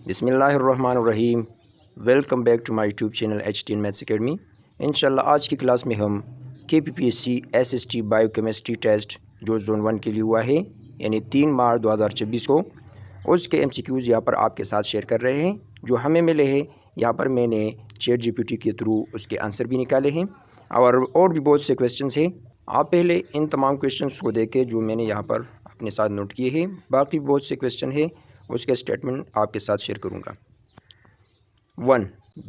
بسم اللہ الرحمن الرحیم. Welcome back to my YouTube channel HTN maths academy. انشاءاللہ آج کی کلاس میں ہم KPPSC SST biochemistry test جو زون 1 کے لیے ہوا ہے یعنی 3 مارچ 2026 کو اس کے MCQs یہاں پر آپ کے ساتھ شیئر کر رہے ہیں جو ہمیں ملے ہیں. یہاں پر میں نے چیٹ GPT کے تھرو اس کے آنسر بھی نکالے ہیں اور بھی بہت سے کویشچنس ہیں. آپ پہلے ان تمام کویشچنس کو دیکھیں جو میں نے یہاں پر اپنے ساتھ نوٹ کیے ہیں. باقی بہت سے کویشچن ہیں اس کے اسٹیٹمنٹ آپ کے ساتھ شیئر کروں گا. 1.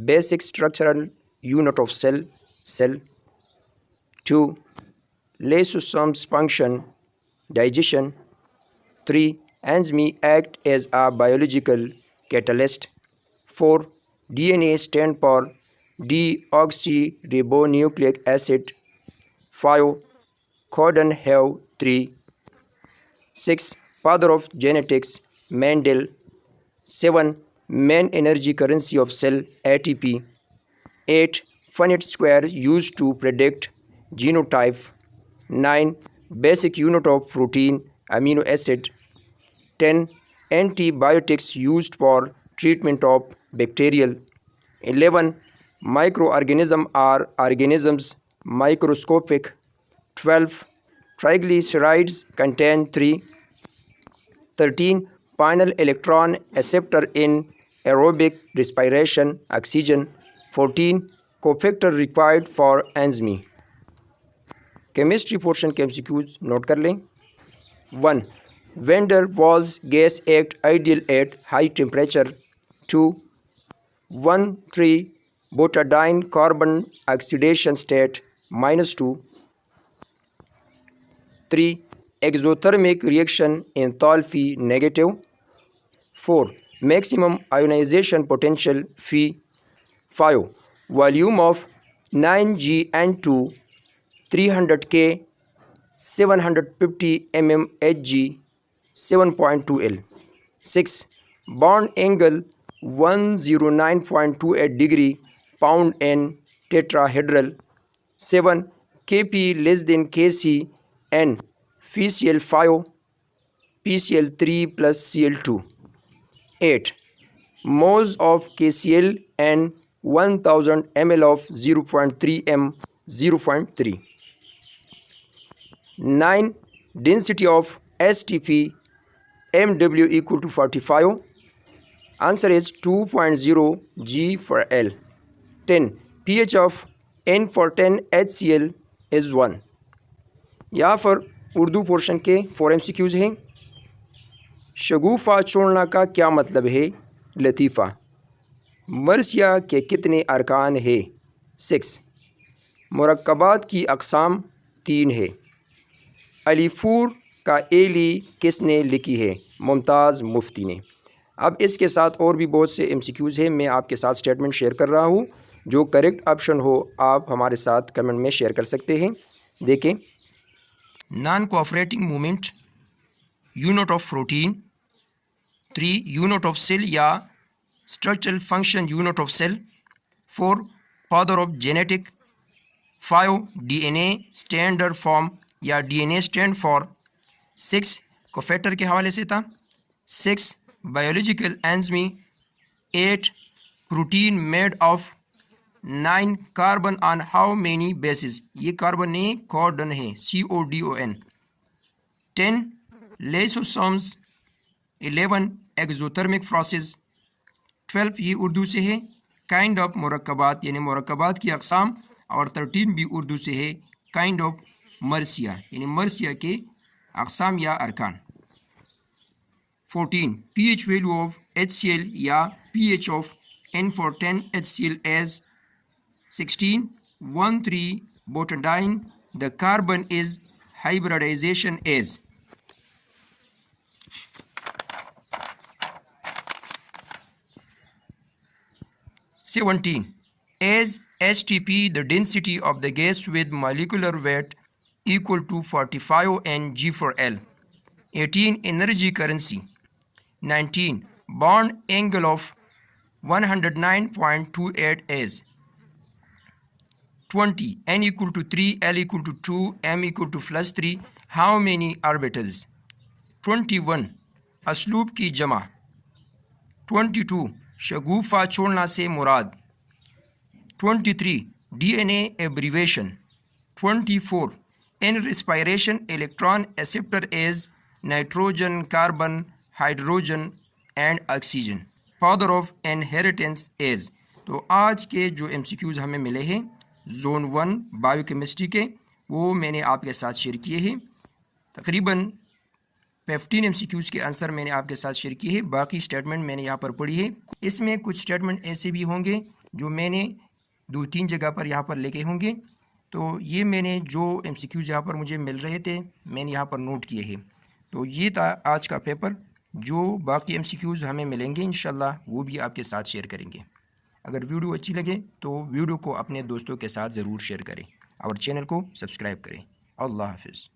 Basic structural unit of cell. 2. lysosomes function, digestion. 3. enzymes act as a biological catalyst. 4. DNA stand for deoxyribonucleic acid. 5. codon have 3. 6. father of genetics, Mendel. 7. main energy currency of cell, ATP. 8. Punnett square used to predict genotype. 9. basic unit of protein, amino acid. 10. antibiotics used for treatment of bacterial. 11. microorganism are organisms microscopic. 12. triglycerides contain 3. 13. final electron acceptor in aerobic respiration, oxygen. 14. cofactor required for enzyme. Chemistry portion کے MCQs note کر لیں. 1. Van der Waals gas act ideal at high temperature. 2. 1,3 butadiene carbon oxidation state -2. 3. exothermic reaction enthalpy negative. 4. maximum ionization potential Phi. 5. volume of 9GN2 300 K 750 mm Hg 7.2 L. 6. bond angle 109.28 degree pound and tetrahedral. 7. Kp less than Kc and PCl5 PCl3 plus Cl2. 8. moles of KCl and 1000 ml of 0.3 m 0.3. 9. density of STP MW equal to 45. Answer is 2.0 G for L. 10. pH of N410 HCl is 1. یہاں پر Urdu portion کے 4 MCQs ہیں. شگوفہ چھوڑنا کا کیا مطلب ہے؟ لطیفہ. مرثیہ کے کتنے ارکان ہے؟ 6. مرکبات کی اقسام 3 ہے. علیفور کا ایلی کس نے لکھی ہے؟ ممتاز مفتی نے. اب اس کے ساتھ اور بھی بہت سے MCQs ہیں. میں آپ کے ساتھ اسٹیٹمنٹ شیئر کر رہا ہوں. جو کریکٹ آپشن ہو آپ ہمارے ساتھ کمنٹ میں شیئر کر سکتے ہیں. دیکھیں. Non cooperating moment unit of protein. 3. Unit of cell یا structural function unit of cell. 4. Father of genetic. 5. DNA standard form یا DNA اسٹینڈ فار. 6. کوفیکٹر کے حوالے سے تھا. 6. Biological enzyme. 8. Protein made of 9 carbon on how many bases. یہ carbon نہیں codon ہے CODON. 10. Lysosomes. 11. Exothermic process. 12 یہ اردو سے ہے کائنڈ آف مرکبات یعنی مرکبات کی اقسام. اور 13 بھی اردو سے ہے کائنڈ آف مرثیہ یعنی مرثیہ کے اقسام یا ارکان. 14. pH ویلو آف HCl یا pH of N410 HCl as 16. 1,3 butadiene. The carbon is hybridization as 17. As STP, the density of the gas with molecular weight equal to 45 and G for L. 18. Energy currency. 19. bond angle of 109.28 as 20. N equal to 3, L equal to 2, M equal to plus 3. How many orbitals? 21. اسلوب کی جمع. 22 شگوفہ چھوڑنا سے مراد. 23 DNA abbreviation. 24 in respiration electron acceptor is nitrogen, carbon, hydrogen and oxygen. Father of inheritance is. تو آج کے جو MCQs ہمیں ملے ہیں زون 1 بایو کیمسٹری کے وہ میں نے آپ کے ساتھ شیئر کیے ہیں. تقریباً 15 MCQs کے آنسر میں نے آپ کے ساتھ شیئر کیے ہیں. باقی اسٹیٹمنٹ میں نے یہاں پر پڑھی ہے. اس میں کچھ اسٹیٹمنٹ ایسے بھی ہوں گے جو میں نے 2-3 جگہ پر یہاں پر لکھے ہوں گے. تو یہ میں نے جو MCQs یہاں پر مجھے مل رہے تھے میں نے یہاں پر نوٹ کیے ہیں. تو یہ تھا آج کا پیپر. جو باقی MCQs ہمیں ملیں گے انشاءاللہ وہ بھی آپ کے ساتھ شیئر کریں گے. اگر ویڈیو اچھی لگے تو ویڈیو کو اپنے دوستوں کے ساتھ ضرور شیئر کریں اور چینل کو سبسکرائب کریں. اللہ حافظ.